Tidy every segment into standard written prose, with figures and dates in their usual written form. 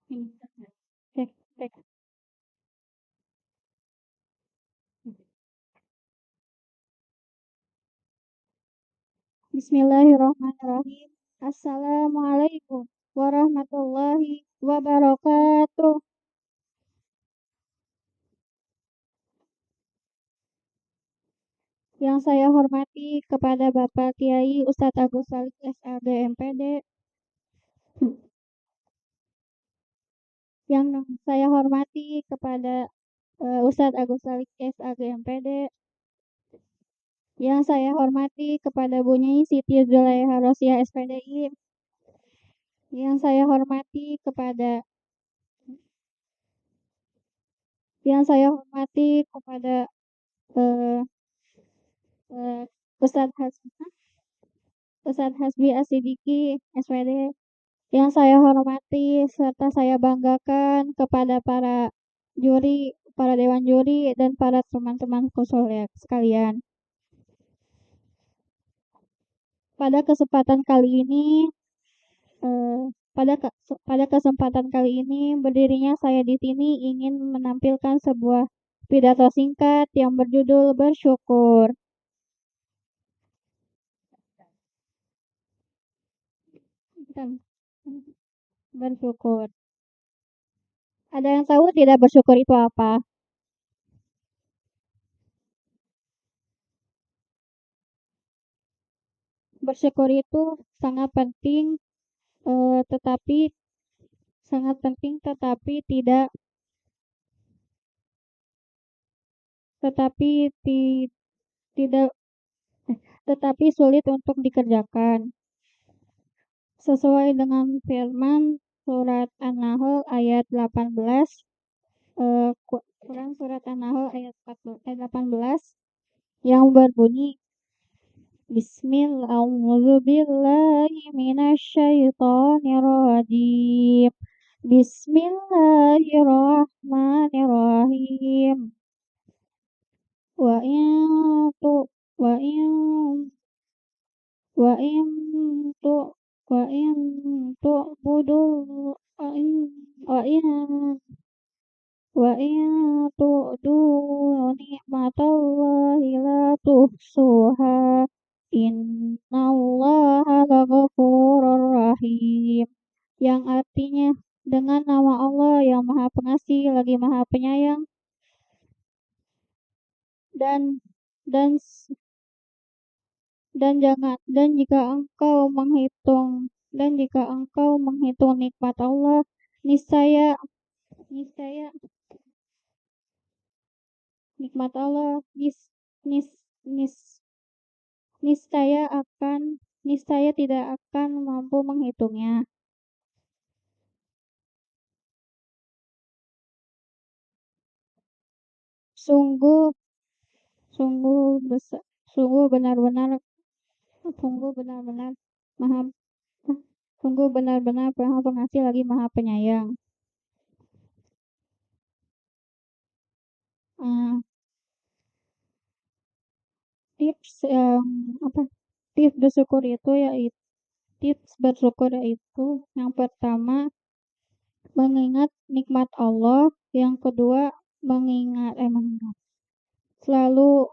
Ini. Cek, cek. Bismillahirrahmanirrahim. Assalamualaikum warahmatullahi wabarakatuh. Yang saya hormati kepada Bapak Kiai Ustadz Agus Salim SLD MPD. Yang saya hormati kepada Ustadz Agus Salim SLD MPD. Yang saya hormati kepada Bu Nyai Siti Zulaiha Rosia SPDI. Yang saya hormati kepada eh, Ustadz Hasbi Asidiki SPD. Yang saya hormati serta saya banggakan kepada para dewan juri dan para teman-teman konsulek sekalian. Pada kesempatan kali ini berdirinya saya di sini ingin menampilkan sebuah pidato singkat yang berjudul bersyukur. Bersyukur. Ada yang tahu tidak bersyukur itu apa? Bersyukur itu sangat penting, tetapi tidak tetapi ti- tidak tetapi sulit untuk dikerjakan. Sesuai dengan firman surat An-Nahl ayat 18, Quran surat An-Nahl ayat 18 yang berbunyi Bismillahirrahmanirrahim. Bismillahirrahmanirrahim. Wa in tu wa in wa in tu wa in tu'budu wa in wa in wa in tu'du ni'matallahi la tuhsuha innallaha laghafurur rahim, yang artinya dengan nama Allah yang Maha Pengasih lagi Maha Penyayang. Dan dan dan jika engkau menghitung nikmat Allah, niscaya nikmat Allah niscaya tidak akan mampu menghitungnya. Sungguh sungguh benar-benar maha sungguh benar-benar Maha Pengasih lagi Maha Penyayang. Tips bersyukur yaitu yang pertama mengingat nikmat Allah, yang kedua selalu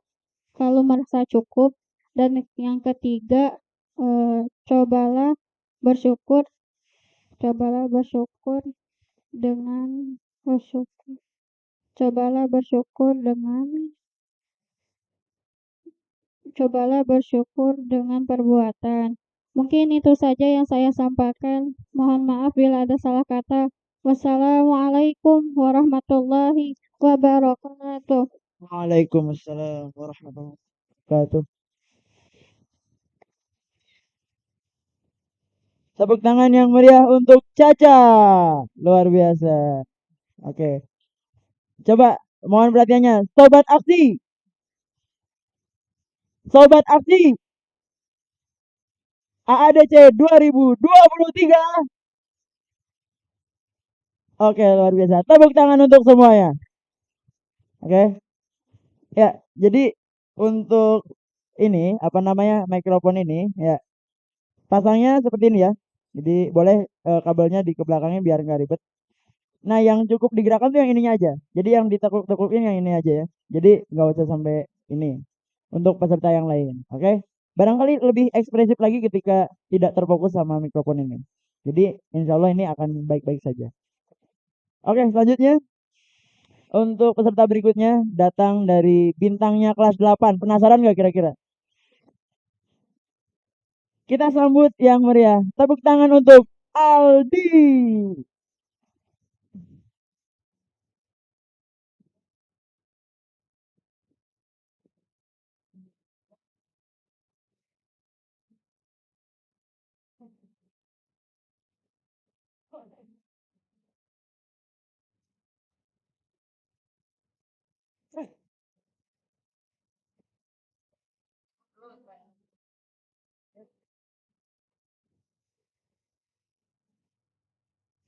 merasa cukup, dan yang ketiga cobalah bersyukur dengan perbuatan. Mungkin itu saja yang saya sampaikan. Mohon maaf bila ada salah kata. Wassalamualaikum warahmatullahi wabarakatuh. Waalaikumsalam warahmatullahi wabarakatuh. Tepuk tangan yang meriah untuk Caca. Luar biasa. Oke. Coba mohon perhatiannya. Sobat aksi. AADC 2023. Oke, luar biasa. Tepuk tangan untuk semuanya. Oke. Ya, jadi untuk ini mikrofon ini ya pasangnya seperti ini ya. Jadi boleh kabelnya di ke belakangnya biar nggak ribet. Nah, yang cukup digerakkan tuh yang ininya aja. Jadi yang ditekuk-tekukin yang ini aja ya. Jadi nggak usah sampai ini untuk peserta yang lain. Oke? Barangkali lebih ekspresif lagi ketika tidak terfokus sama mikrofon ini. Jadi insya Allah ini akan baik-baik saja. Oke, selanjutnya untuk peserta berikutnya datang dari bintangnya kelas 8. Penasaran nggak kira-kira? Kita sambut yang meriah. Tepuk tangan untuk Aldi.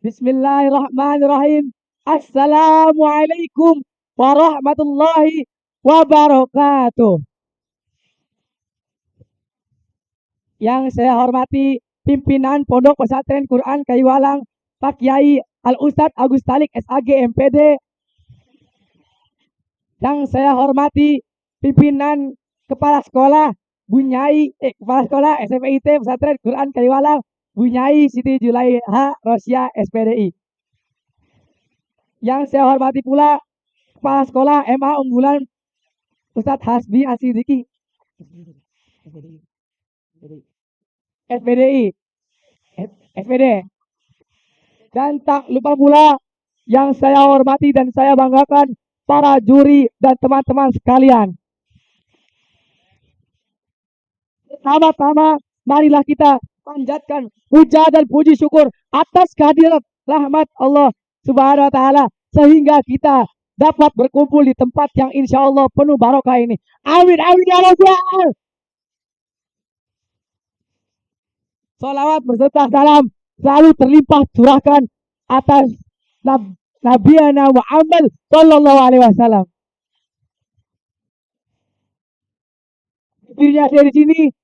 Bismillahirrahmanirrahim. Assalamualaikum warahmatullahi wabarakatuh. Yang saya hormati pimpinan Pondok Pesantren Quran Kayuwalang, Pak Kiai Al Ustadz Agus Talik SAG MPD. Yang saya hormati pimpinan Kepala Sekolah Kepala Sekolah SMIT Pesantren Quran Kayuwalang, Bunyai Siti Julaiha Rosia SPDI. Yang saya hormati pula Kepala Sekolah MA Unggulan Ustadz Hasbi Asidiki SPDI SPD. Dan tak lupa pula yang saya hormati dan saya banggakan para juri dan teman-teman sekalian. Pertama-tama marilah kita panjatkan puja dan puji syukur atas kehadiran rahmat Allah Subhanahu wa taala sehingga kita dapat berkumpul di tempat yang insya Allah penuh barokah ini. Amin amin ya rabbal. Salawat berserta salam selalu terlimpah curahkan atas Nabi Muhammad Sallallahu Alaihi Wasallam. Dirinya saya di sini,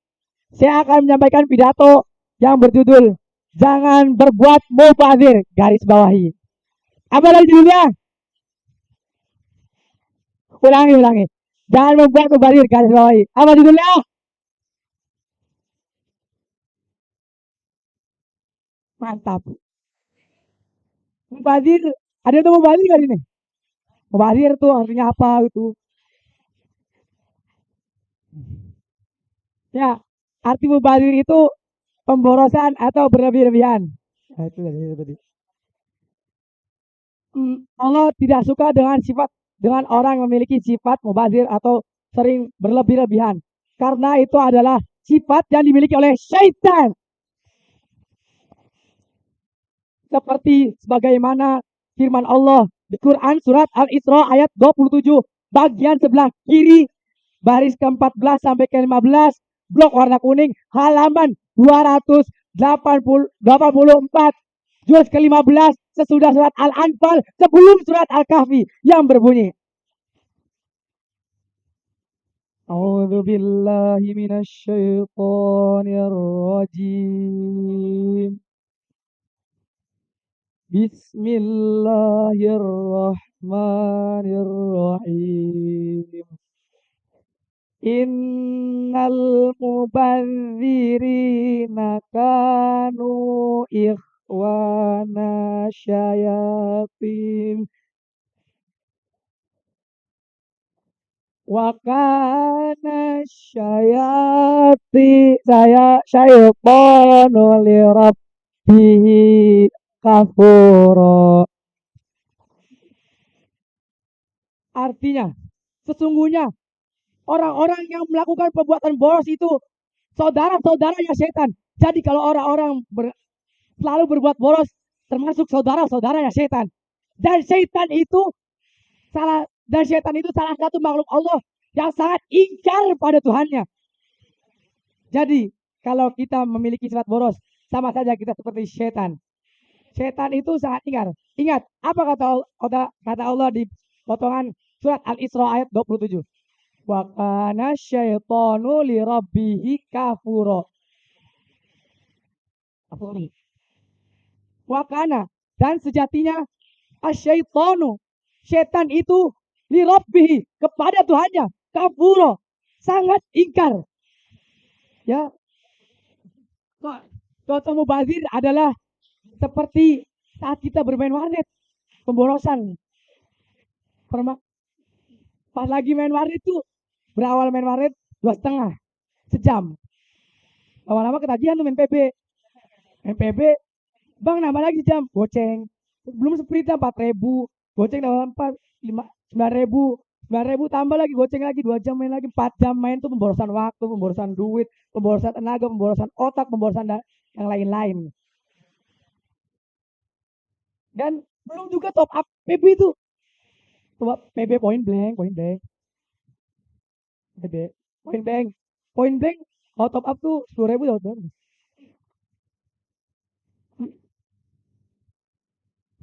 saya akan menyampaikan pidato yang berjudul Jangan Berbuat Mubazir, garis bawahi. Apa lagi judulnya? Ulangi. Jangan membuat mubazir, garis bawahi. Apa judulnya? Mantap. Mubazir, ada yang tahu mubazir gak ini? Mubazir tuh artinya apa gitu? Ya, arti mubazir itu pemborosan atau berlebih-lebihan. Nah, itu tadi. Allah tidak suka dengan orang yang memiliki sifat mubazir atau sering berlebih-lebihan. Karena itu adalah sifat yang dimiliki oleh syaitan. Seperti sebagaimana firman Allah di Quran surat Al-Isra ayat 27 bagian sebelah kiri baris ke-14 sampai ke-15 blok warna kuning halaman 284 juz ke-15 sesudah surat Al-Anfal sebelum surat Al-Kahfi yang berbunyi A'udzu billahi minasyaitonir rajim. Bismillahirrahmanirrahim. Innal mubadzirina kanu ikhwana syayatin wa kana syaitanu lirabbihi kafura. Artinya, sesungguhnya orang-orang yang melakukan perbuatan boros itu saudara-saudaranya setan. Jadi kalau orang-orang selalu berbuat boros, termasuk saudara-saudaranya setan. Dan setan itu salah satu makhluk Allah yang sangat ingkar pada Tuhannya. Jadi kalau kita memiliki sifat boros, sama saja kita seperti setan. Setan itu sangat ingkar. Ingat, apa kata Allah di potongan surat Al-Isra ayat 27. Wa kana syaitanu li rabbihi kafura. Wa kana, dan sejatinya Asyaitonu. Setan itu lirabbihi, kepada Tuhannya, kafuro, sangat ingkar. Ya, contoh mubazir adalah seperti saat kita bermain warnet, pemborosan. Pas lagi main warnet tuh, berawal main warnet 2,5 sejam. Lama-lama ketagihan tuh main PB. Main PB, bang nambah lagi sejam, goceng. Belum sprintnya 4.000, goceng nambah 9.000, 9.000 tambah lagi, goceng lagi 2 jam main lagi, 4 jam main tuh pemborosan waktu, pemborosan duit, pemborosan tenaga, pemborosan otak, pemborosan yang lain-lain. Dan belum juga top up PB itu. Top up PB point blank, PB point blank, kalau top up tuh 10.000 dapat berapa?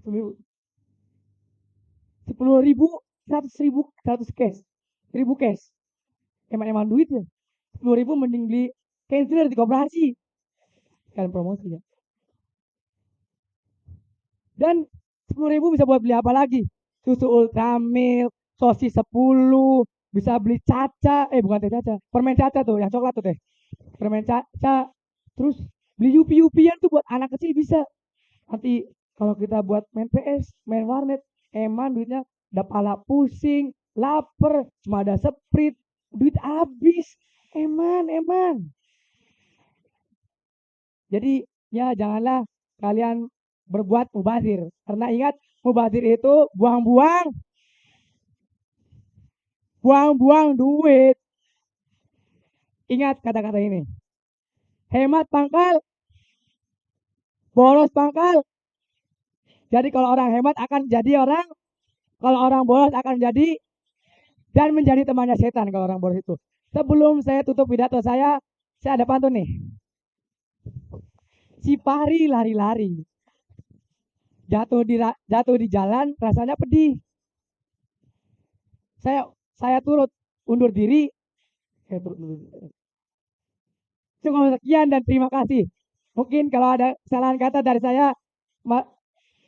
10.000, 100.000, 100 cash, 1.000 cash. Emang duit ya. 10.000 mending beli cancel di koperasi. Kalian promosi ya. Dan 10.000 bisa buat beli apa lagi? Susu Ultramilk, sosis 10, bisa beli caca, bukan teh caca, permen caca tuh, yang coklat tuh teh. Permen caca, terus beli yupi-yupian tuh buat anak kecil bisa. Nanti kalau kita buat main PS, main warnet, eman duitnya udah pala pusing, lapar, cuma ada sprint, duit habis, eman. Jadi ya janganlah kalian berbuat mubazir. Karena ingat, mubazir itu buang-buang duit. Ingat kata-kata ini. Hemat pangkal, boros pangkal. Jadi kalau orang hemat akan jadi orang, kalau orang boros akan jadi dan menjadi temannya setan kalau orang boros itu. Sebelum saya tutup pidato saya ada pantun nih. Si pari lari-lari, jatuh di jalan rasanya pedih. Saya turut undur diri. Cukup sekian dan terima kasih. Mungkin kalau ada kesalahan kata dari saya,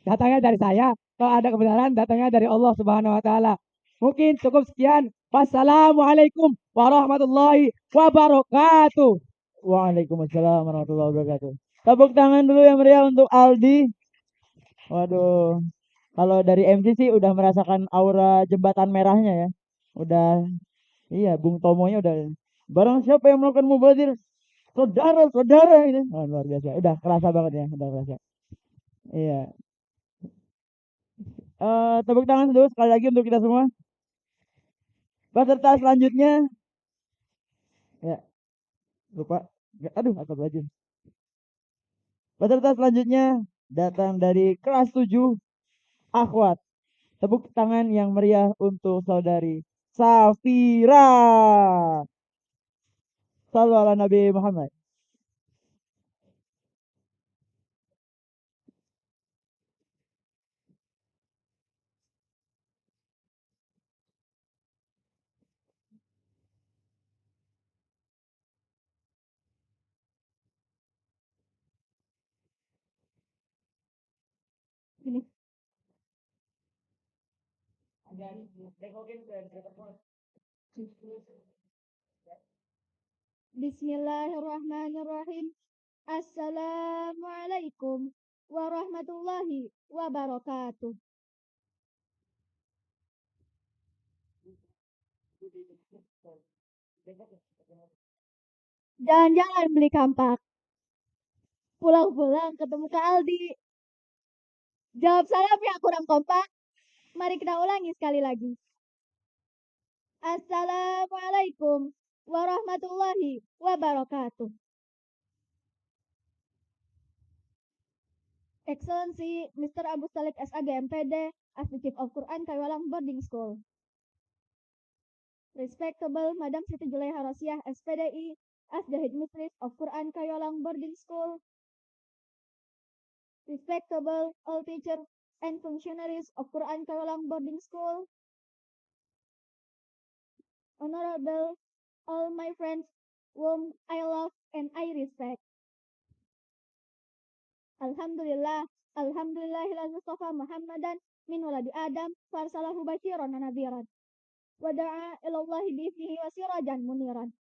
datangnya dari saya. Kalau ada kebenaran, datangnya dari Allah Subhanahu wa Ta'ala. Mungkin cukup sekian. Wassalamualaikum warahmatullahi wabarakatuh. Waalaikumsalam warahmatullahi wabarakatuh. Tepuk tangan dulu yang meriah untuk Aldi. Waduh, kalau dari MC sih udah merasakan aura jembatan merahnya ya. Udah, iya, Bung Tomonya udah. Barang siapa yang melakukan mubazir, saudara ini. Oh, luar biasa. Udah kerasa banget ya, udah kerasa. Iya. Tepuk tangan dulu sekali lagi untuk kita semua. Peserta selanjutnya, ya lupa. Aduh, atau baju. Peserta selanjutnya datang dari kelas 7 Akhwat. Tepuk tangan yang meriah untuk saudari Safira. Sallu ala Nabi Muhammad. Ini. Bismillahirrahmanirrahim. Assalamualaikum warahmatullahi wabarakatuh. Jalan-jalan beli kampak. Pulang-pulang ketemu Kak Aldi. Jawab salam yang kurang kompak. Mari kita ulangi sekali lagi. Assalamualaikum warahmatullahi wabarakatuh. Excellency Mr. Abu Salib SAG MPD as the Chief of Quran Kaiwalang Boarding School. Respectable Madam Siti Julaiha Rosiah SPDI as the Headmistress of Quran Kaiwalang Boarding School. Respectable all teachers and functionaries of Quran Kaiwalang Boarding School. Honorable all my friends whom I love and I respect. Alhamdulillah, alhamdulillahilladzi istafa Muhammadan min waladi Adam farsalahu basyiran wa nadhiran wa da'a ila Allah bi'iznihi wa sirajan muniran.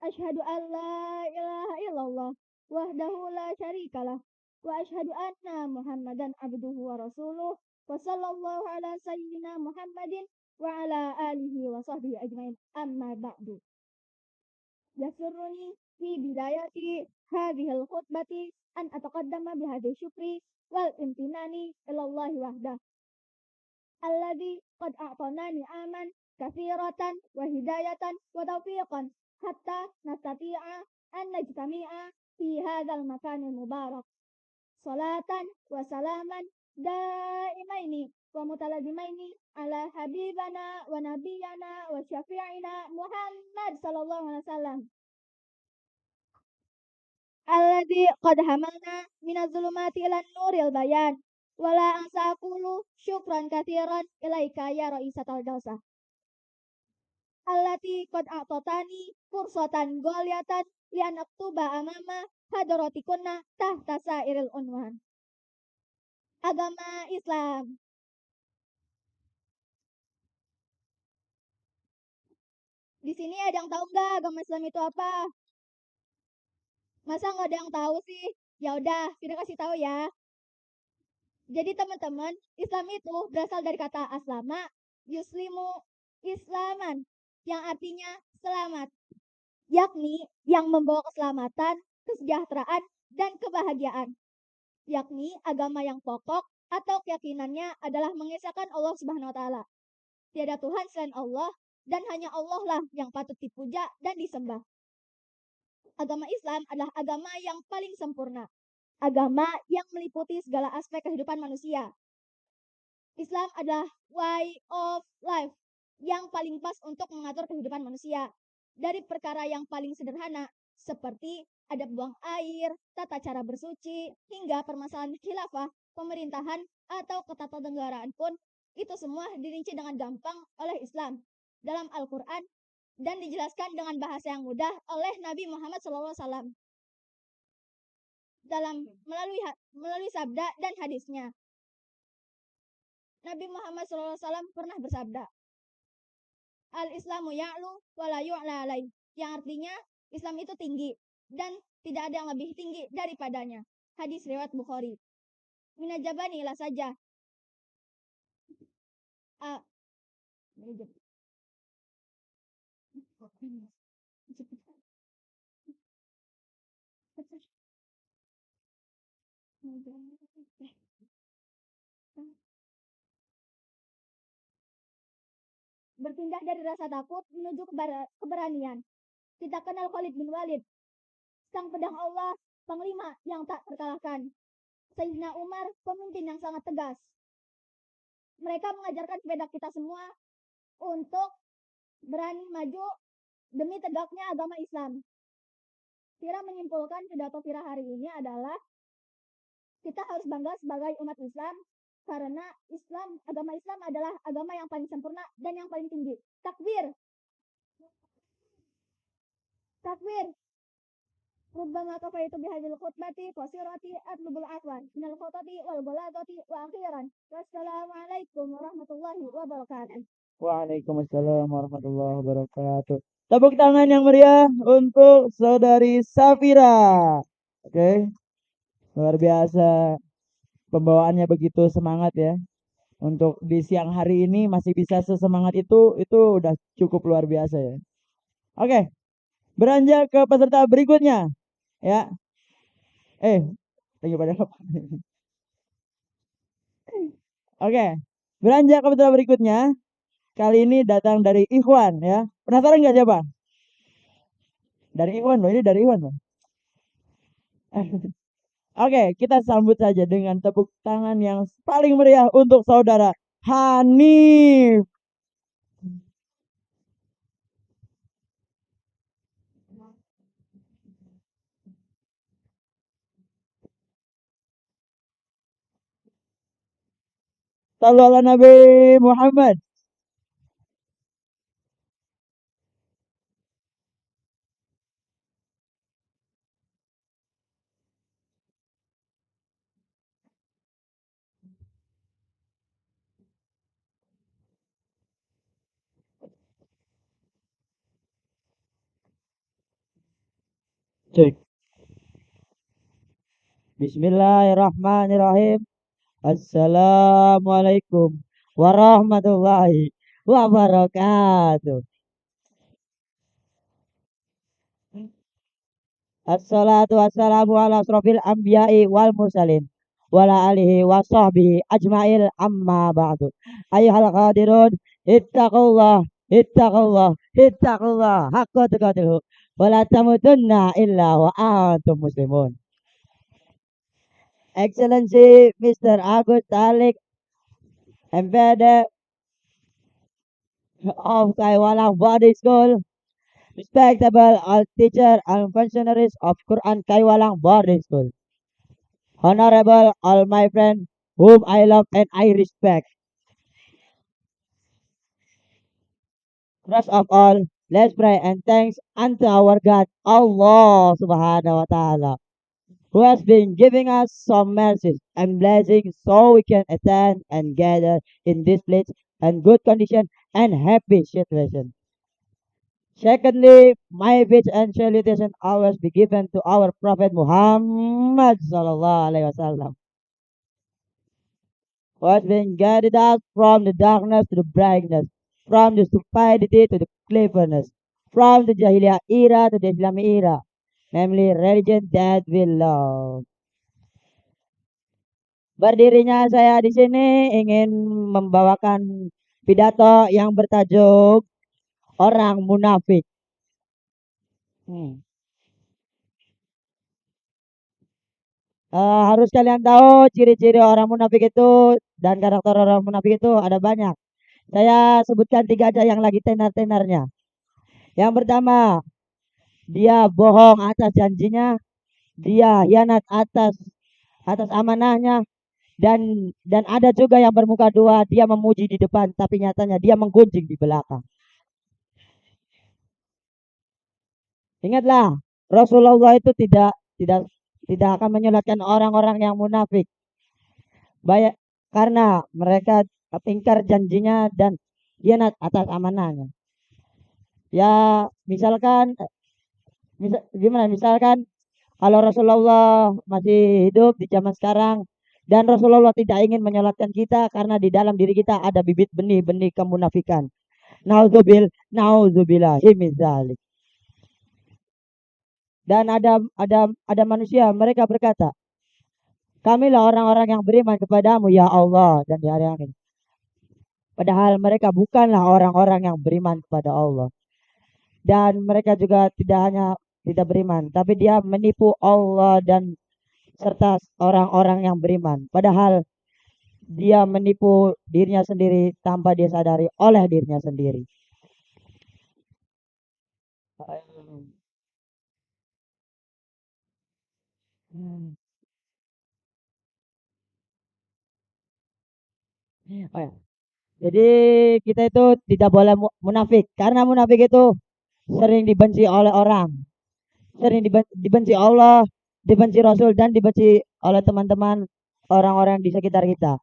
Asyhadu an la ilaha illallah wahdahu la syarikalah wa asyhadu anna Muhammadan abduhu wa rasuluh wa sallallahu ala sayyidina Muhammadin wa ala alihi wa sahbihi ajmain, amma ba'du. Yasurruni fi bidayati hadhihi al-khutbati an ataqaddama bihadhi syukri wal imtinani ilallahi wahdah alladhi qad a'tanani aman kathiratan wa hidayatan wa taufiqan hatta nastati'a an najtami'a fi hadzal makanil mubarak. Salatan wa salaman daimaini wa mutalazimaini ala habibana wa nabiyana wa syafi'ina Muhammad sallallahu alaihi wasallam alladzi qad hamalna minaz zulumati ilan nuril bayan wala ansa aqulu syukran katsiran ilaika ya raisatal jalsah allati qad a'tatani fursatan ghaliyatan li an aktuba amama hadratikunna tahta sairil unwan. Agama Islam. Di sini ada yang tahu nggak agama Islam itu apa? Masa nggak ada yang tahu sih? Ya udah, kita kasih tahu ya. Jadi teman-teman, Islam itu berasal dari kata aslama, yuslimu, islaman, yang artinya selamat, yakni yang membawa keselamatan, kesejahteraan, dan kebahagiaan, yakni agama yang pokok atau keyakinannya adalah mengesahkan Allah Subhanahu wa taala. Tiada Tuhan selain Allah dan hanya Allah lah yang patut dipuja dan disembah. Agama Islam adalah agama yang paling sempurna, agama yang meliputi segala aspek kehidupan manusia. Islam adalah way of life yang paling pas untuk mengatur kehidupan manusia. Dari perkara yang paling sederhana seperti adab buang air, tata cara bersuci, hingga permasalahan khilafah, pemerintahan, atau ketatanegaraan pun itu semua dirinci dengan gampang oleh Islam dalam Al-Quran dan dijelaskan dengan bahasa yang mudah oleh Nabi Muhammad SAW dalam melalui sabda dan hadisnya. Nabi Muhammad SAW pernah bersabda, Al-Islamu ya'lu wa la yu'la alaih, yang artinya Islam itu tinggi dan tidak ada yang lebih tinggi daripadanya. Hadis riwayat Bukhari. Minajabani lah saja. Berpindah dari rasa takut menuju keberanian. Kita kenal Khalid bin Walid, sang pedang Allah, panglima yang tak terkalahkan. Sayyidina Umar, pemimpin yang sangat tegas. Mereka mengajarkan kepada kita semua untuk berani maju demi tegaknya agama Islam. Fira menyimpulkan pidato Fira hari ini adalah kita harus bangga sebagai umat Islam karena agama Islam adalah agama yang paling sempurna dan yang paling tinggi. Takbir. Takbir. Rubbama kafaitu bihadil khutbati qasirati atlubul afwan minal khutati wal ghalatati wa akhiran. Wassalamualaikum warahmatullahi wabarakatuh. Waalaikumsalam warahmatullahi wabarakatuh. Tepuk tangan yang meriah untuk saudari Safira. Oke. Luar biasa. Pembawaannya begitu semangat ya. Untuk di siang hari ini masih bisa sesemangat itu udah cukup luar biasa ya. Oke. Beranjak ke peserta berikutnya. Ya. Lagi pada apa? Oke. Beranjak ke peserta berikutnya. Kali ini datang dari Ikhwan ya. Penasaran nggak siapa? Dari Ikhwan loh, ini dari Ikhwan loh. Oke, kita sambut saja dengan tepuk tangan yang paling meriah untuk saudara Hanif. Sallu ala Nabi Muhammad. Cek. Bismillahirrahmanirrahim. Assalamualaikum warahmatullahi wabarakatuh. Assalatu wassalamu ala asrofil anbiya'i wal mursalin wala alihi wa sahbihi ajma'il amma ba'du. Ayuhal qadirun ittaqullah ittaqullah ittaqullah haqqa tuqatih wa la tamutunna illa wa antum muslimun. Excellency Mr. Agus Talik, Embedder of Kaiwalang Body School, respectable all teacher and functionaries of Quran Kaiwalang Boarding School, honorable all my friends whom I love and I respect. First of all, let's pray and thanks unto our God, Allah Subhanahu wa Ta'ala, who has been giving us some mercies and blessings so we can attend and gather in this place and good condition and happy situation. Secondly, my wish and salutation always be given to our Prophet Muhammad sallallahu alaihi wasallam, who has been guided us from the darkness to the brightness, from the stupidity to the cleverness, from the Jahiliyah era to the Islamic era, namely religion that we love. Berdirinya saya di sini ingin membawakan pidato yang bertajuk orang munafik. Hmm. Harus kalian tahu ciri-ciri orang munafik itu dan karakter orang munafik itu ada banyak. Saya sebutkan tiga aja yang lagi tenar-tenarnya. Yang pertama, dia bohong atas janjinya, dia hianat atas atas amanahnya, dan ada juga yang bermuka dua, dia memuji di depan tapi nyatanya dia menggunjing di belakang. Ingatlah, Rasulullah itu tidak akan menyolatkan orang-orang yang munafik. Banyak karena mereka ingkar janjinya dan hianat atas amanahnya. Ya, misalkan kalau Rasulullah masih hidup di zaman sekarang dan Rasulullah tidak ingin menyolatkan kita karena di dalam diri kita ada bibit benih-benih kemunafikan. Nauzubillahi min dzalik. Dan ada manusia, mereka berkata, kamilah orang-orang yang beriman kepadamu ya Allah dan di hari akhir. Padahal mereka bukanlah orang-orang yang beriman kepada Allah. Dan mereka juga tidak hanya tidak beriman, tapi dia menipu Allah dan serta orang-orang yang beriman. Padahal dia menipu dirinya sendiri tanpa dia sadari oleh dirinya sendiri. Oh ya. Jadi kita itu tidak boleh munafik karena munafik itu sering dibenci oleh orang, sering dibenci Allah, dibenci Rasul dan dibenci oleh teman-teman orang-orang di sekitar kita,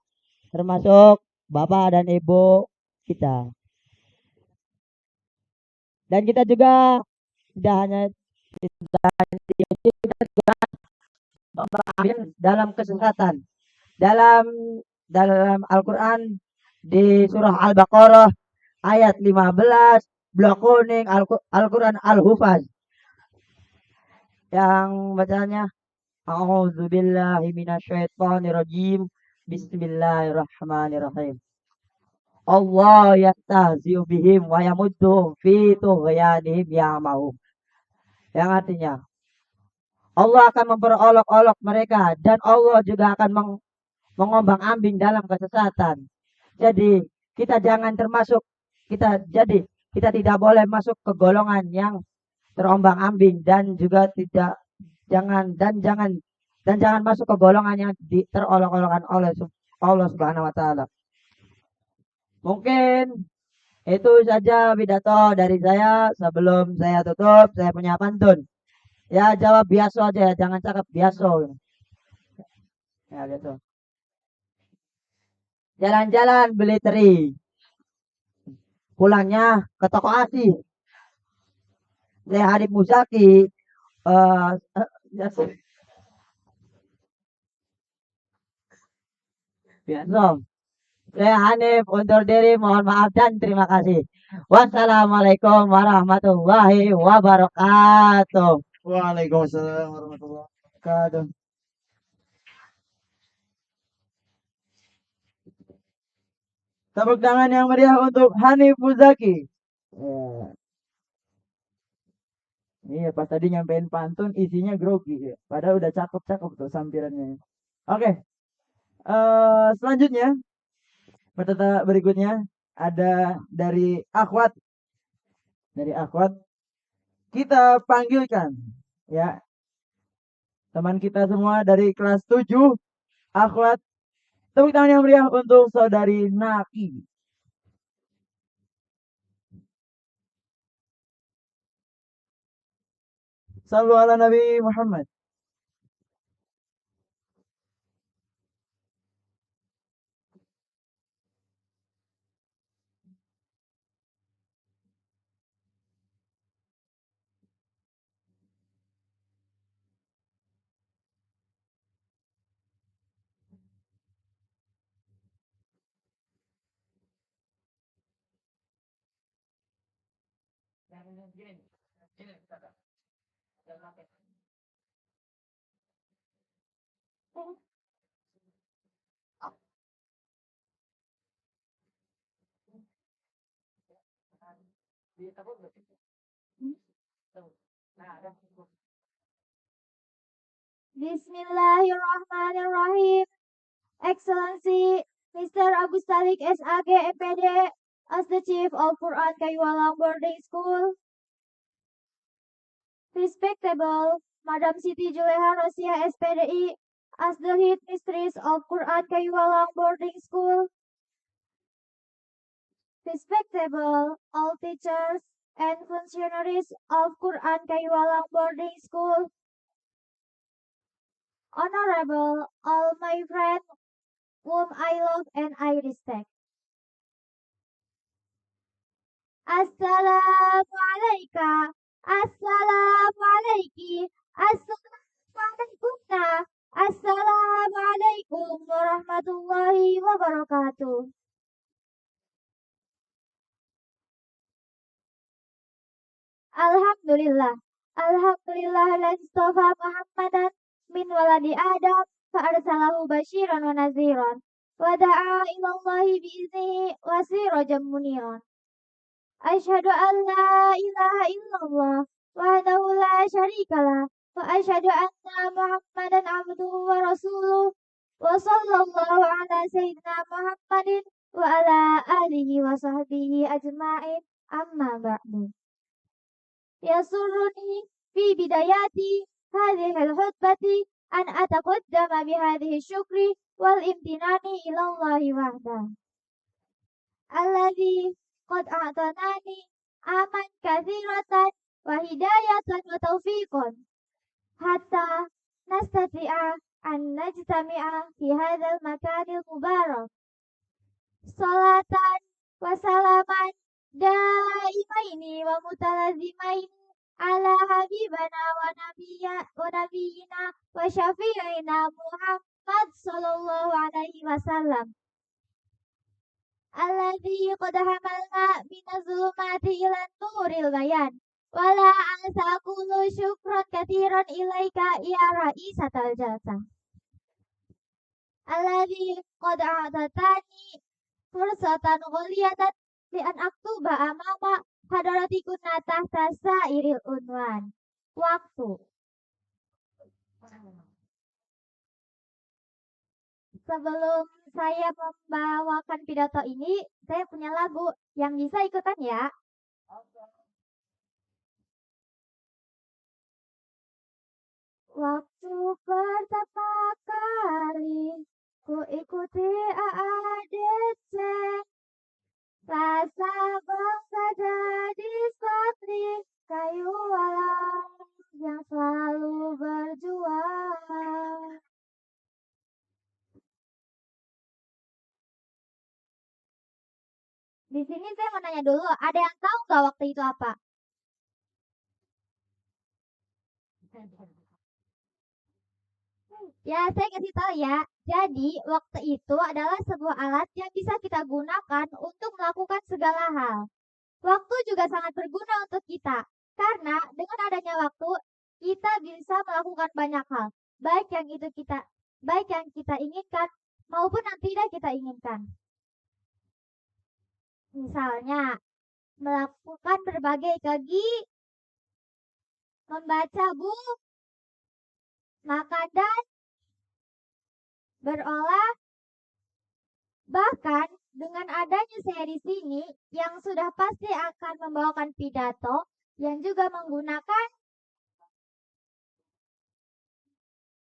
termasuk bapak dan ibu kita. Dan kita juga tidak hanya dalam kesesatan. Dalam Al-Qur'an di surah Al-Baqarah ayat 15 blok kuning Al-Qur'an Al-Hufaz yang bacanya A'udzubillahi minasyaitonirrajim. Bismillahirrahmanirrahim. Allah yastahzi'u bihim wa yamudduhum fi tughyanihim ya'mahum. Yang artinya Allah akan memperolok-olok mereka dan Allah juga akan mengombang-ambing dalam kesesatan. Jadi kita jangan termasuk kita tidak boleh masuk ke golongan yang terombang-ambing dan juga jangan masuk ke golongan yang terolok-olokkan oleh Allah Subhanahu wa taala. Mungkin itu saja pidato dari saya. Sebelum saya tutup, saya punya pantun. Ya jawab biasa aja, jangan cakap biasa. Ya gitu. Jalan-jalan beli teri. Pulangnya ke toko asi. Saya Harif Musaki Eh, ya, Sob. Saya Hanif undur diri, mohon maaf dan terima kasih. Wassalamualaikum warahmatullahi wabarakatuh. Waalaikumsalam warahmatullahi wabarakatuh. Tepuk tangan yang meriah untuk Hanif Muzaki. Ya, iya, pas tadi nyampein pantun isinya grogi ya. Padahal udah cakep-cakep tuh sampirannya. Oke, selanjutnya peserta berikutnya ada dari Akhwat. Dari Akhwat kita panggilkan ya teman kita semua dari kelas 7 Akhwat. Tepuk tangan yang meriah untuk saudari Naki. Sallu ala Nabi Muhammad. Bismillahirrahmanirrahim. Excellency Mr. Agus Talik SAG MPD as the Chief of Quran Kayuwalang Boarding School. Respectable Madam Siti Juleha Rosia SPDI as the Head Mistress of Quran Kayuwalang Boarding School. Respectable all teachers and functionaries of Quran Kayuwalang Boarding School. Honorable all my friends whom I love and I respect. Assalamu alaikum. Assalamu alaiki. Assalamu alaikumna. Assalamu alaikum warahmatullahi wabarakatuh. Alhamdulillah. Alhamdulillah alladzi istafa Muhammadan min waladi Adam fa'arsalahu basyiran wa naziran wa da'a ila Allahi bi'iznihi wa sirajan muniran. Asyhadu an la ilaha illallah wahdahu la syarikalah wa asyhadu anna Muhammadan abduhu wa rasuluh wa sallallahu ala sayyidina Muhammadin wa ala alihi wa sahbihi ajma'in amma ba'du. Yasurruni fi bidayati hadhihi al-khutbati an ataqaddama bihadhihi syukri wal imtinani ila Allahi wahdah. Alladhi qad a'tanani aman kathiratan wa hidayatan wa taufiqan hatta nastati'a an najtami'a fi hadzal makanil mubarak. Salatan wa salaman daimaini wa mutalazimaini ala habibana wa nabiyina wa syafi'ina Muhammad sallallahu alaihi wasallam. Alladzi qad hamalna minaz-zulumati ilan nuril bayan wala ansaqulu syukran katsiran ilaika ya ra'isatal jalsah. Alladzi qad a'tatani fursatan ghaliyatan li an aktuba amama hadaratikun tahta sairil unwan. Waktu. Sebelum saya membawakan pidato ini, saya punya lagu yang bisa ikutan ya. Waktu pertama kali ku ikuti AADC, rasa bangsa jadi santri kayu walang yang selalu berjuang. Di sini saya mau nanya dulu, ada yang tahu nggak waktu itu apa? Ya, saya kasih tahu ya. Jadi, waktu itu adalah sebuah alat yang bisa kita gunakan untuk melakukan segala hal. Waktu juga sangat berguna untuk kita, karena dengan adanya waktu, kita bisa melakukan banyak hal, baik yang kita inginkan maupun yang tidak kita inginkan. Misalnya, melakukan berbagai kegiatan, membaca buku, makan dan berolah. Bahkan dengan adanya saya di sini yang sudah pasti akan membawakan pidato yang juga menggunakan,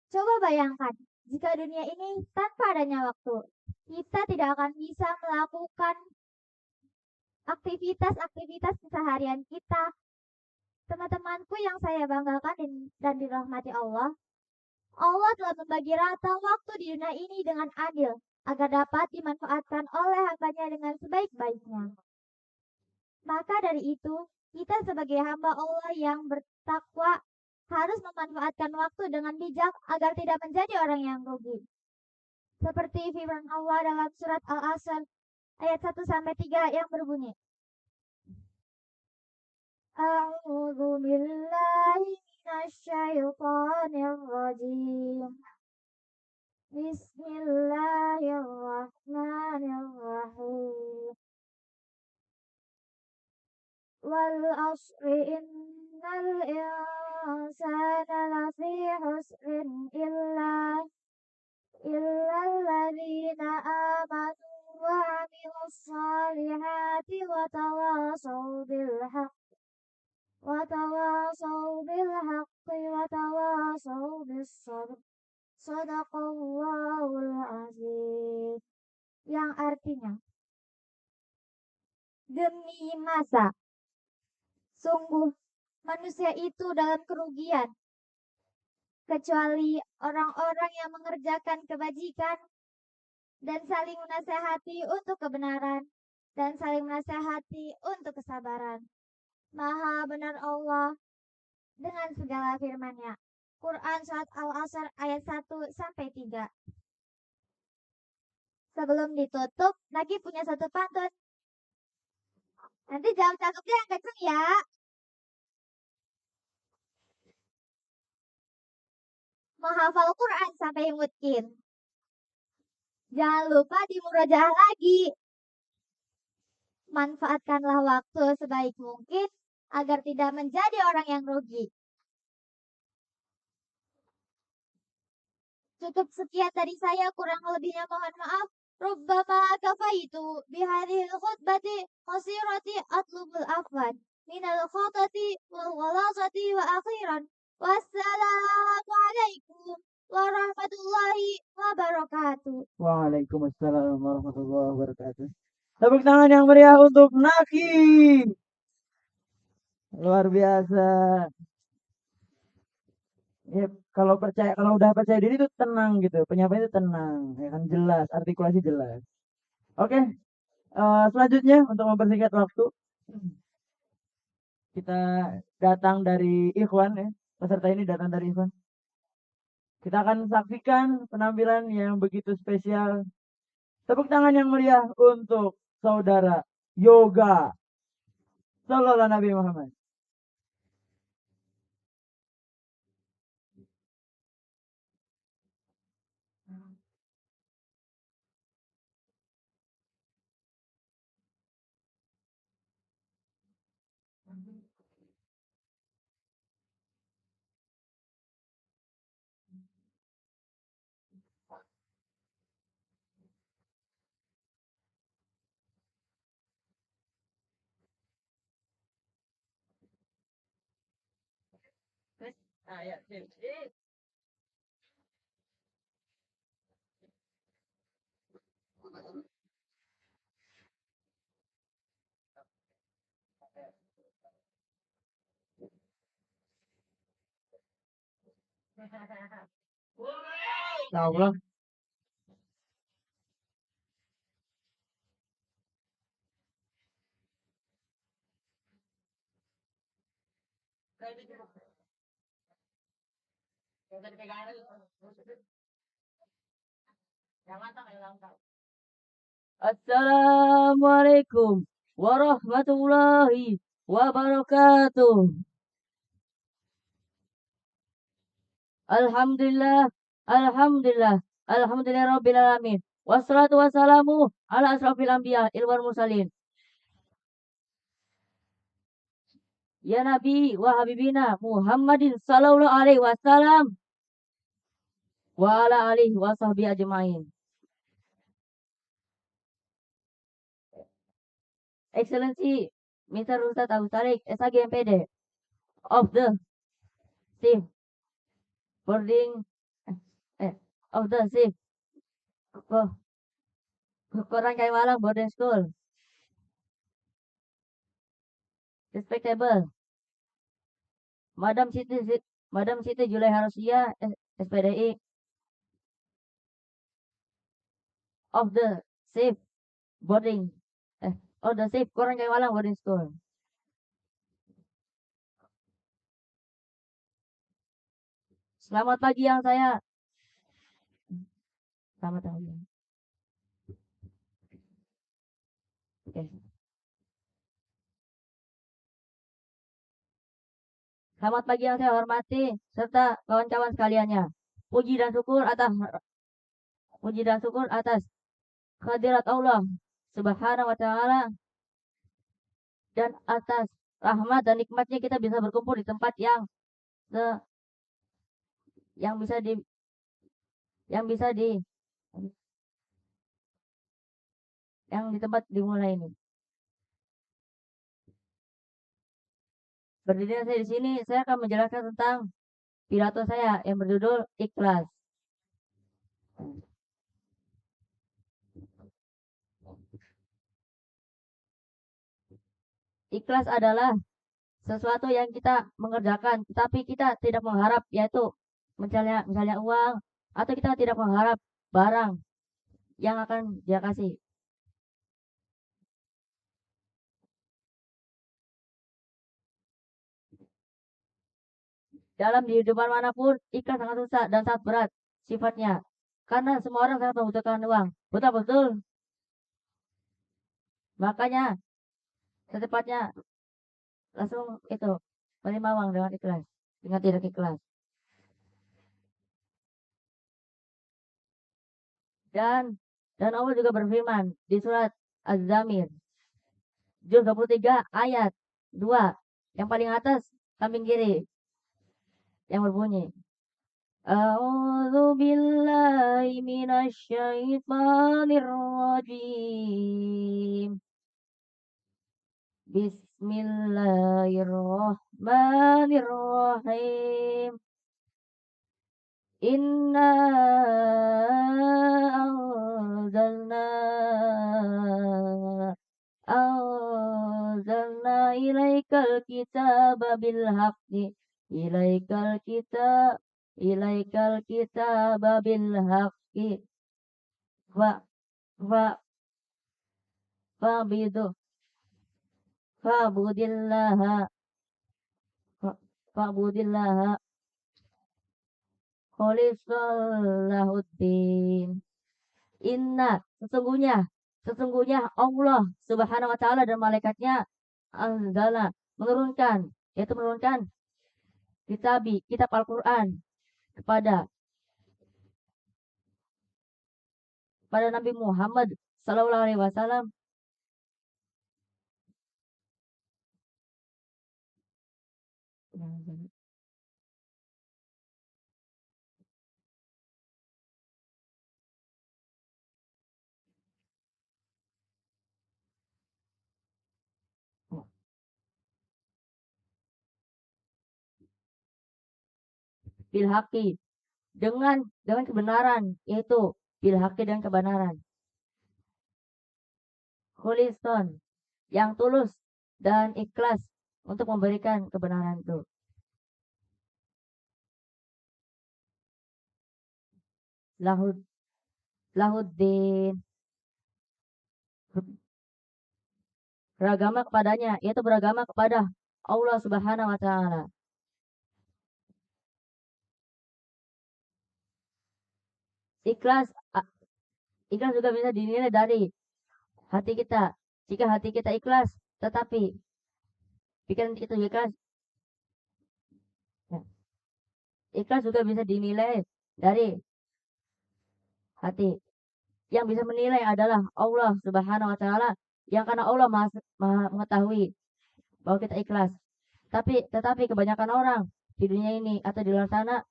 coba bayangkan jika dunia ini tanpa adanya waktu, kita tidak akan bisa melakukan aktivitas-aktivitas keseharian kita. Teman-temanku yang saya banggakan dan dirahmati Allah, Allah telah membagi rata waktu di dunia ini dengan adil agar dapat dimanfaatkan oleh hambanya dengan sebaik-baiknya. Maka dari itu, kita sebagai hamba Allah yang bertakwa harus memanfaatkan waktu dengan bijak agar tidak menjadi orang yang rugi. Seperti firman Allah dalam surat Al-Asr ayat 1-3 yang berbunyi, A'udzu billahi minasyaitonir rajim. Bismillahirrahmanirrahim. Wal asri innal insana lafi husrin illa alladzina amanu wa amilus salihati wa tawasaw bil haqqi wa tawasaw bis sabr. Sadaqallahul azim. Yang artinya, demi masa, sungguh manusia itu dalam kerugian, kecuali orang-orang yang mengerjakan kebajikan dan saling menasehati untuk kebenaran dan saling menasehati untuk kesabaran. Maha benar Allah dengan segala firman-Nya. Quran surat Al-Asr ayat 1-3. Sebelum ditutup, lagi punya satu pantun. Nanti jawab cakepnya yang kenceng ya. Menghafal Quran sampai mungkin. Jangan lupa dimurojaah lagi. Manfaatkanlah waktu sebaik mungkin agar tidak menjadi orang yang rugi. Cukup sekian dari saya, kurang lebihnya mohon maaf. Rubbama kafaitu bihadhil khutbati qasirati atlubul afwan minal khutati wal ghalasati wa akhiran. Wassalamualaikum warahmatullahi wabarakatuh. Waalaikumsalam warahmatullahi wabarakatuh. Tepuk tangan yang meriah untuk Naki. Luar biasa. Ya, kalau udah percaya diri itu tenang gitu. Penyampaian itu tenang, ya kan, jelas, artikulasi jelas. Oke, selanjutnya untuk mempersingkat waktu, kita datang dari Ikhwan ya. Peserta ini datang dari Ikhwan. Kita akan saksikan penampilan yang begitu spesial. Tepuk tangan yang meriah untuk saudara Yoga Sallallahu Nabi Muhammad. Tahu lah. Assalamualaikum warahmatullahi wabarakatuh. Alhamdulillah, alhamdulillah, alhamdulillah rabbil alamin. Wassalatu wassalamu ala asrafil anbiya wal mursalin. Ya Nabi wa Habibina Muhammadin sallallahu alaihi wasallam wa ala alihi wa sahbihi ajma'in. Excellency Mr. Ustaz Abu Tarik SAG MPD of the Chief Boarding of the Chief Korangkai Malang Boarding School. Respectable Madam Siti Julaiha Rosia SPDI of the Chief Boarding of the Chief Korangkai Malang Boarding School. Selamat pagi yang saya. Selamat pagi. Oke. Selamat pagi yang saya hormati serta kawan-kawan sekaliannya. Puji dan syukur atas kehadirat Allah Subhanahu wa taala dan atas rahmat dan nikmatnya kita bisa berkumpul di tempat yang di tempat dimulai ini. Berdiri saya di sini, saya akan menjelaskan tentang pidato saya yang berjudul Ikhlas. Ikhlas adalah sesuatu yang kita mengerjakan, tetapi kita tidak mengharap, yaitu misalnya uang, atau kita tidak mengharap barang yang akan dia kasih. Dalam kehidupan manapun, ikhlas sangat susah dan sangat berat sifatnya. Karena semua orang sangat membutuhkan uang. Betul-betul. Makanya, secepatnya langsung menerima uang dengan ikhlas. Dengan tidak ikhlas. Dan Allah juga berfirman di surat Az-Zamir. Juz 23 ayat 2. Yang paling atas, samping kiri. Yang berbunyi. A'udzu billahi minasyaitonir rajim. Bismillahirrahmanirrahim. Inna anzalna ilaikal kitaba bil haqqi ilaikal kitaba bil haqqi fa fa fabidu fabudillaha kholisallahuddin. Inna sesungguhnya Allah Subhanahu wa taala dan malaikatnya anzala menurunkan kitab Al-Qur'an kepada Nabi Muhammad sallallahu alaihi wasallam bil haqqi dengan kebenaran, yaitu bil haqqi dengan kebenaran. Khulisan yang tulus dan ikhlas untuk memberikan kebenaran itu. Lahuddin beragama kepadanya, yaitu beragama kepada Allah Subhanahu wa taala. Ikhlas ikhlas juga bisa dinilai dari hati kita. Jika hati kita ikhlas, tetapi pikiran kita ikhlas, ya, ikhlas juga bisa dinilai dari hati. Yang bisa menilai adalah Allah Subhanahu wa taala, yang karena Allah maha mengetahui bahwa kita ikhlas. Tetapi kebanyakan orang di dunia ini atau di luar sana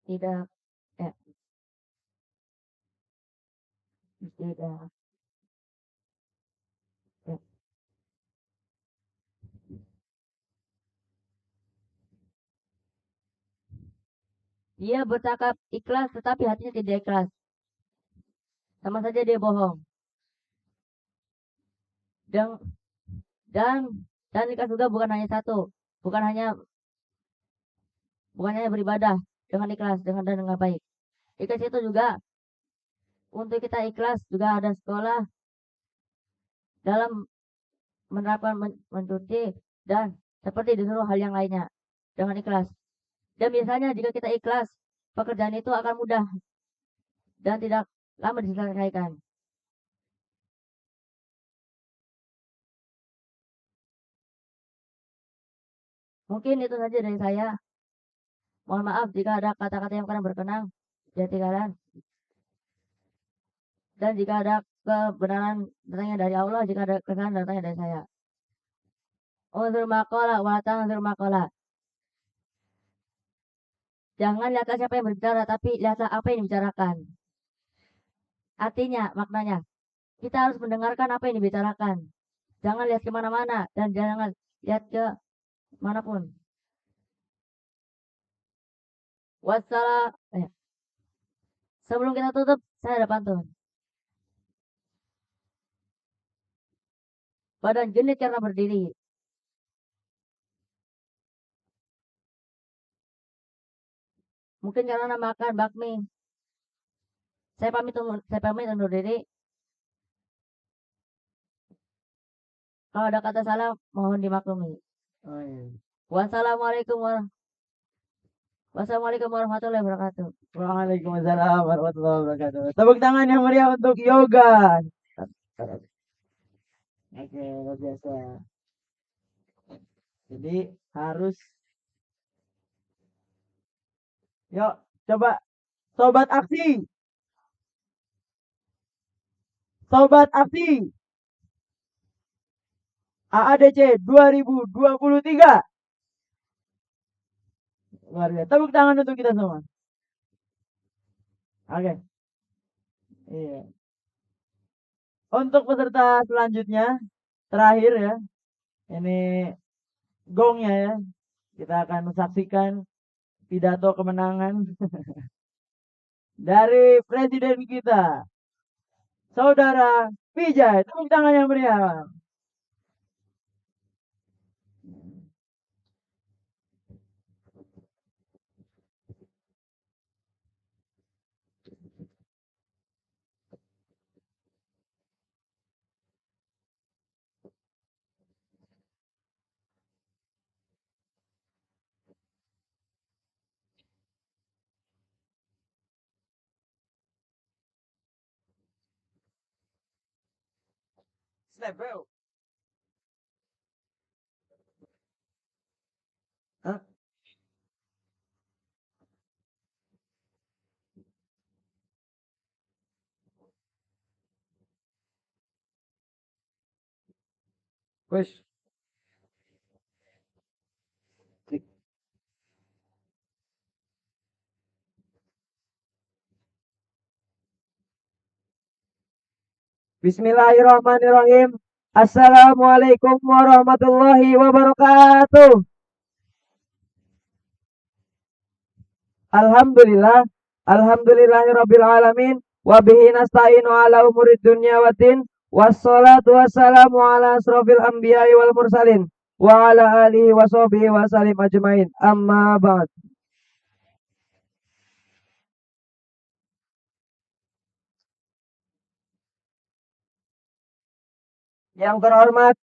tidak eh, tidak eh, dia bercakap ikhlas tetapi hatinya tidak ikhlas. Sama saja dia bohong. Dan dan dan ikhlas juga bukan hanya satu, bukan hanya beribadah dengan ikhlas dengan baik. Ikhlas itu juga untuk kita ikhlas juga ada sekolah dalam menerapkan mencuci dan seperti disuruh hal yang lainnya dengan ikhlas. Dan biasanya jika kita ikhlas, pekerjaan itu akan mudah dan tidak lama diselesaikan. Mungkin itu saja dari saya. Mohon maaf jika ada kata-kata yang kurang berkenan di hati kalian. Dan jika ada kebenaran datangnya dari Allah, jika ada kesalahan datangnya dari saya. Unzur maqala wa tanzur maqala. Jangan lihatlah siapa yang berbicara, tapi lihatlah apa yang dibicarakan. Artinya, maknanya, kita harus mendengarkan apa yang dibicarakan. Jangan lihat kemana-mana dan jangan lihat ke manapun. Wassalam. Sebelum kita tutup, saya ada pantun. Badan genit karena berdiri. Mungkin karena makan bakmi. Saya pamit undur diri. Kalau ada kata salah, mohon dimaklumi. Oh, iya. Wassalamualaikum warahmatullahi wabarakatuh. Waalaikumsalam warahmatullahi wabarakatuh. Tepuk tangan yang meriah untuk yoga. Oke, luar biasa. Jadi harus, yuk coba sobat aksi, sobat aksi AADC 2023. Luar biasa. Tepuk tangan untuk kita semua. Oke. Iya. Untuk peserta selanjutnya, terakhir ya, ini gongnya ya. Kita akan saksikan pidato kemenangan dari presiden kita, Saudara Vijay. Tepuk tangan yang meriah. Snap, bro. Hah? Wes. Bismillahirrahmanirrahim. Assalamualaikum warahmatullahi wabarakatuh. Alhamdulillah. Alhamdulillahirabbil alamin. Wa bihi nasta'inu ala umurid dunya waddin. Wassalatu wassalamu ala asrofil anbiya'i wal mursalin. Wa ala alihi wa sahbihi wa salim ajmain. Amma ba'd. Yang terhormat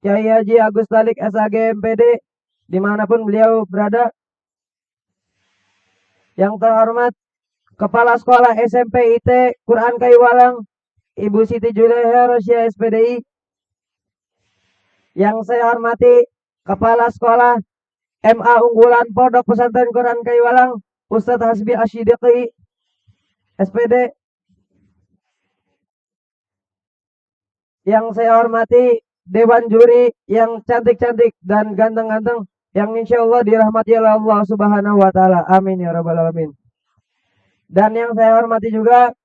Kiai Haji Agus Dalik SAG MPD dimanapun beliau berada. Yang terhormat Kepala Sekolah SMP IT Quran Kaiwalang Ibu Siti Juleha Rosya SPDI. Yang saya hormati Kepala Sekolah MA Unggulan Pondok Pesantren Quran Kaiwalang Ustadz Hasbi Asyidiqi SPD. Yang saya hormati Dewan Juri yang cantik-cantik dan ganteng-ganteng yang insya Allah dirahmati oleh Allah Subhanahu wa Ta'ala. Amin ya Rabbal 'Alamin. Dan yang saya hormati juga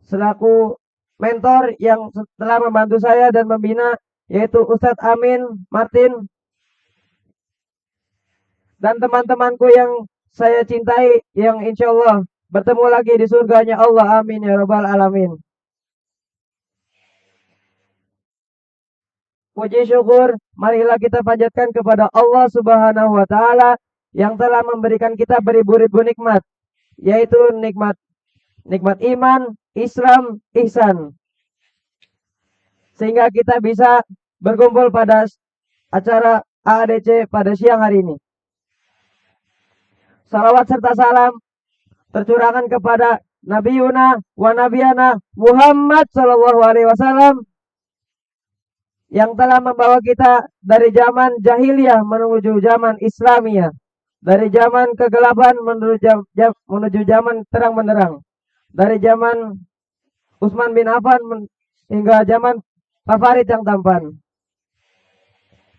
selaku mentor yang telah membantu saya dan membina, yaitu Ustadz Amin Martin dan teman-temanku yang saya cintai, yang insya Allah bertemu lagi di surganya Allah. Amin ya Rabbal 'Alamin. Puji syukur, marilah kita panjatkan kepada Allah Subhanahu wa Ta'ala yang telah memberikan kita beribu-ribu nikmat, yaitu nikmat iman, Islam, ihsan. Sehingga kita bisa berkumpul pada acara AADC pada siang hari ini. Salawat serta salam tercurahkan kepada Nabi Yuna wa Nabiyana Muhammad Sallallahu Alaihi Wasallam yang telah membawa kita dari zaman jahiliyah menuju zaman Islamiyah, dari zaman kegelapan menuju zaman terang benderang, dari zaman Utsman bin Affan hingga zaman Pak Farid yang tampan.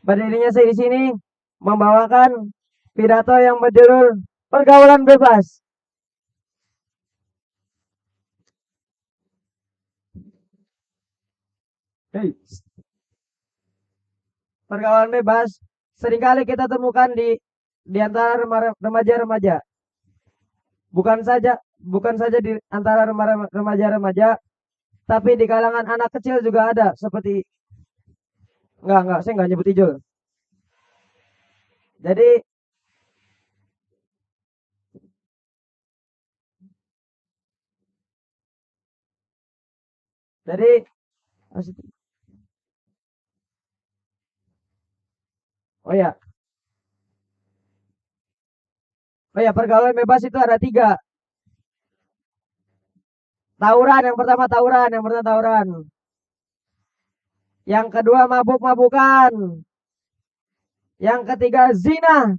Berdirinya saya di sini membawakan pidato yang berjudul Pergaulan Bebas. Pergaulan bebas seringkali kita temukan di antara remaja-remaja. Bukan saja di antara remaja-remaja, tapi di kalangan anak kecil juga ada, seperti enggak, saya enggak nyebut Ijul. Jadi pergaulan bebas itu ada 3. Tawuran, yang pertama tawuran. Yang kedua mabuk-mabukan. Yang ketiga zina.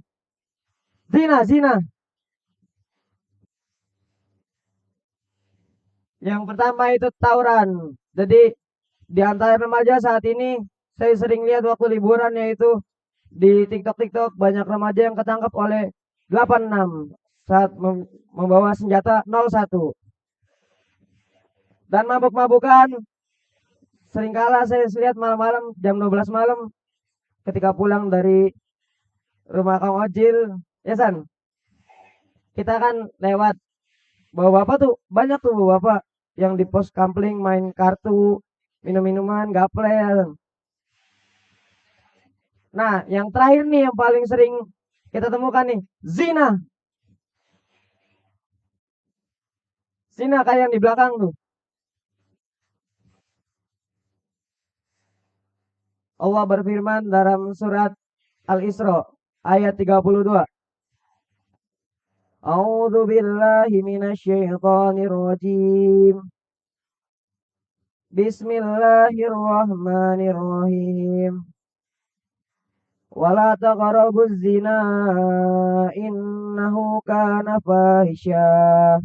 Yang pertama itu tawuran. Jadi di antara remaja saat ini saya sering lihat waktu liburan, yaitu di TikTok banyak remaja yang ketangkap oleh 86 saat membawa senjata 01. Dan mabuk-mabukan seringkala saya lihat malam-malam jam 12 malam ketika pulang dari rumah Kang Ojil, ya San, kita kan lewat bapak-bapak tuh, banyak tuh bapak yang di pos kampling main kartu, minum-minuman, gaple. Nah, yang terakhir nih yang paling sering kita temukan nih, zina. Zina kayak yang di belakang tuh. Allah berfirman dalam surat Al-Isra ayat 32. A'udzu billahi minasyaitonir rajim. Bismillahirrahmanirrahim. Wala taqrabuz zina innahu kana fahisya.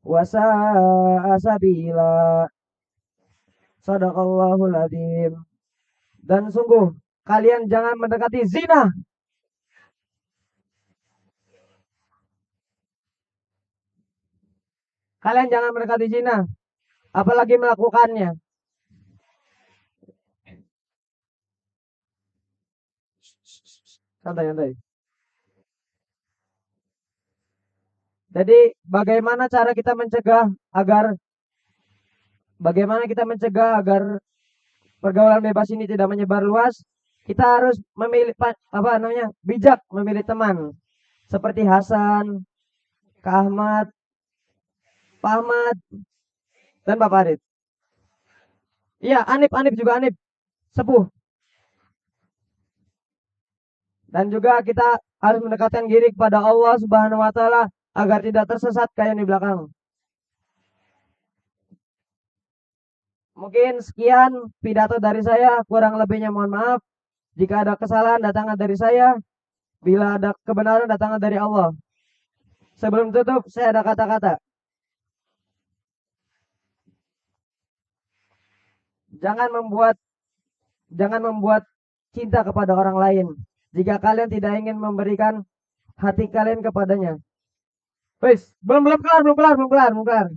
Wasa'a sabila. Sadaqallahul adzim. Dan sungguh kalian jangan mendekati zina. Kalian jangan mendekati zina, apalagi melakukannya. Santai. Jadi bagaimana kita mencegah agar pergaulan bebas ini tidak menyebar luas? Kita harus memilih bijak memilih teman seperti Hasan, Kak Ahmad, Pak Ahmad, dan Pak Farid. Iya, Anip juga Anip. Sepuh. Dan juga kita harus mendekatkan diri kepada Allah Subhanahu wa taala agar tidak tersesat kayak di belakang. Mungkin sekian pidato dari saya, kurang lebihnya mohon maaf. Jika ada kesalahan datangnya dari saya, bila ada kebenaran datangnya dari Allah. Sebelum tutup, saya ada kata-kata. Jangan membuat cinta kepada orang lain jika kalian tidak ingin memberikan hati kalian kepadanya. Wes, belum kelar.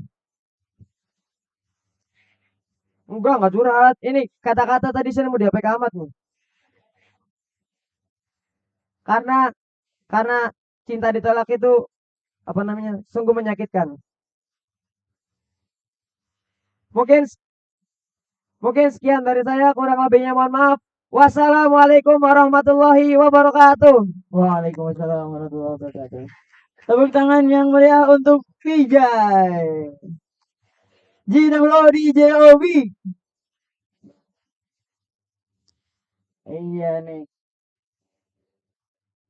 Enggak curhat. Ini kata-kata tadi saya mau diapain amat nih. Karena cinta ditolak itu apa namanya? Sungguh menyakitkan. Mungkin sekian dari saya, kurang lebihnya mohon maaf. Wassalamualaikum warahmatullahi wabarakatuh. Waalaikumsalam warahmatullahi wabarakatuh. Tepuk tangan yang meriah untuk Vijay. JOB. Iya nih.